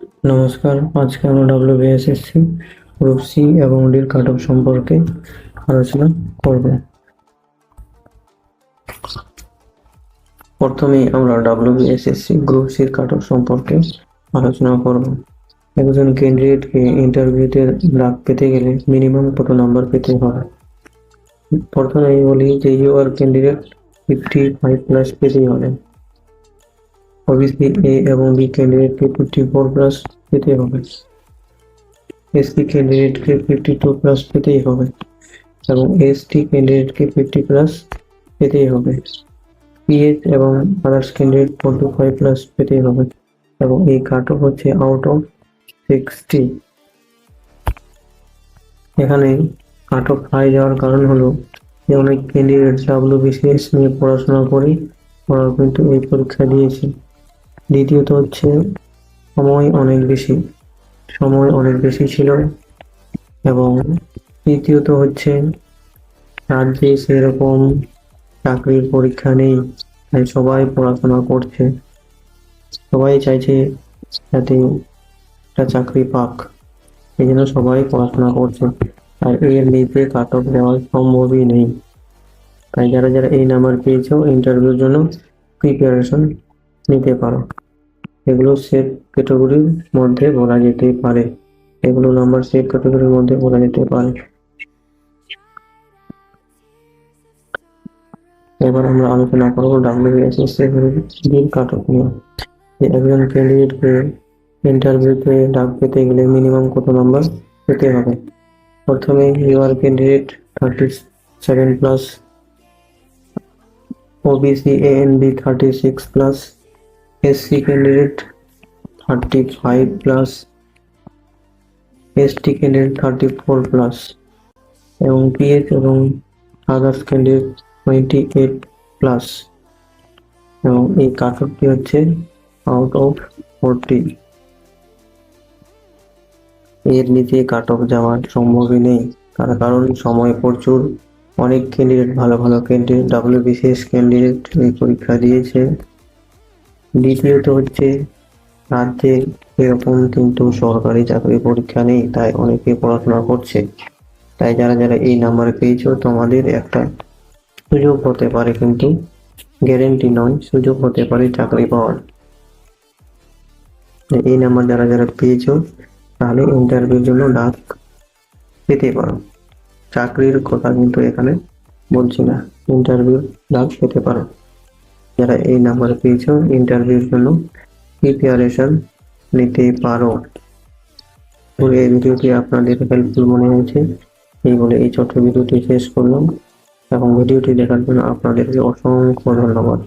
নমস্কার, আজকে আমরা WBSSC গ্রুপ সি এবং ডির কাট অফ সম্পর্কে আলোচনা করব। প্রথমে আমরা WBSSC গ্রুপ সির কাট অফ সম্পর্কে আলোচনা করব। একজন ক্যান্ডিডেটকে ইন্টারভিউতে ডাক পেতে গেলে মিনিমাম কত নাম্বার পেতে হবে। প্রথমে বলি যে ইউআর ক্যান্ডিডেট 55 প্লাস পেতেই হবে। ওবিসি এ এবং বি ক্যান্ডিডেটকে 54 প্লাস পেতে হবে। এসসি ক্যান্ডিডেটকে 52 প্লাস পেতেই হবে এবং এসটি ক্যান্ডিডেটকে 50 প্লাস পেতেই হবে। পিএইচ এবং আদার্স ক্যান্ডিডেট 45 প্লাস পেতেই হবে এবং এই কাট অফ হচ্ছে আউট অফ 60। এখানে কাট অফ হাই যাওয়ার কারণ হলো যে অনেক ক্যান্ডিডেট WBCS নিয়ে পড়াশোনা করে ওরা কিন্তু এই পরীক্ষা দিয়েছে। দ্বিতীয়ত হচ্ছে সময় অনেক বেশি ছিল এবং তৃতীয়ত হচ্ছে রাজ্যে সেরকম চাকরির পরীক্ষা নেই, তাই সবাই পড়াশোনা করছে, সবাই চাইছে যাতে একটা চাকরি পাক, এই জন্য সবাই পড়াশোনা করছে। আর এর নিচে কাট অফ দেওয়া সম্ভবই নেই। তাই যারা যারা এই নাম্বার পেয়েছো ইন্টারভিউর জন্য প্রিপারেশন নিতে পারো। এগুলো সেফ ক্যাটাগরির মধ্যে বলা যেতে পারে। এবার আমরা আলোচনা করবো WBSSC কাট অফ নিয়ে। একজন ক্যান্ডিডেটকে ইন্টারভিউতে ডাক পেতে গেলে মিনিমাম কত নাম্বার পেতে হবে। প্রথমে UR candidate 37 plus, OBC A and B 36 plus, SC candidate 35 plus, ST candidate 34 plus এবং পিএইচ এবং আদার্স ক্যান্ডিডেট 28 প্লাস এবং এই কাট অফটি হচ্ছে আউট অফ 40। এর নিচে কাট অফ যাওয়ার সম্ভবই নেই, তার কারণ সময় প্রচুর। অনেক ক্যান্ডিডেট ভালো ক্যান্ডিডেট WBCS ক্যান্ডিডেট এই পরীক্ষা দিয়েছে। দ্বিতীয়ত হচ্ছে রাজ্যে এরকম কিন্তু সরকারি চাকরি পরীক্ষা নেই, তাই অনেকে পড়াশোনা করছে। তাই যারা যারা এই নাম্বার পেয়েছো তোমাদের একটা সুযোগ হতে পারে, কিন্তু গ্যারেন্টি নয়, সুযোগ হতে পারে চাকরি পাওয়ার। এই নাম্বার যারা যারা পেয়েছো তাহলে ইন্টারভিউর জন্য ডাক পেতে পারো। চাকরির কথা কিন্তু এখানে বলছি না, ইন্টারভিউ ডাক পেতে পারো। যারা এই নাম্বার পেয়েছো ইন্টারভিউর জন্য প্রিপারেশন নিতে পারো। এই ভিডিওটি আপনাদের হেল্পফুল মনে হয়েছে এই বলে এই ছোট্ট ভিডিওটি শেষ করলাম এবং ভিডিওটি দেখার জন্য আপনাদেরকে অসংখ্য ধন্যবাদ।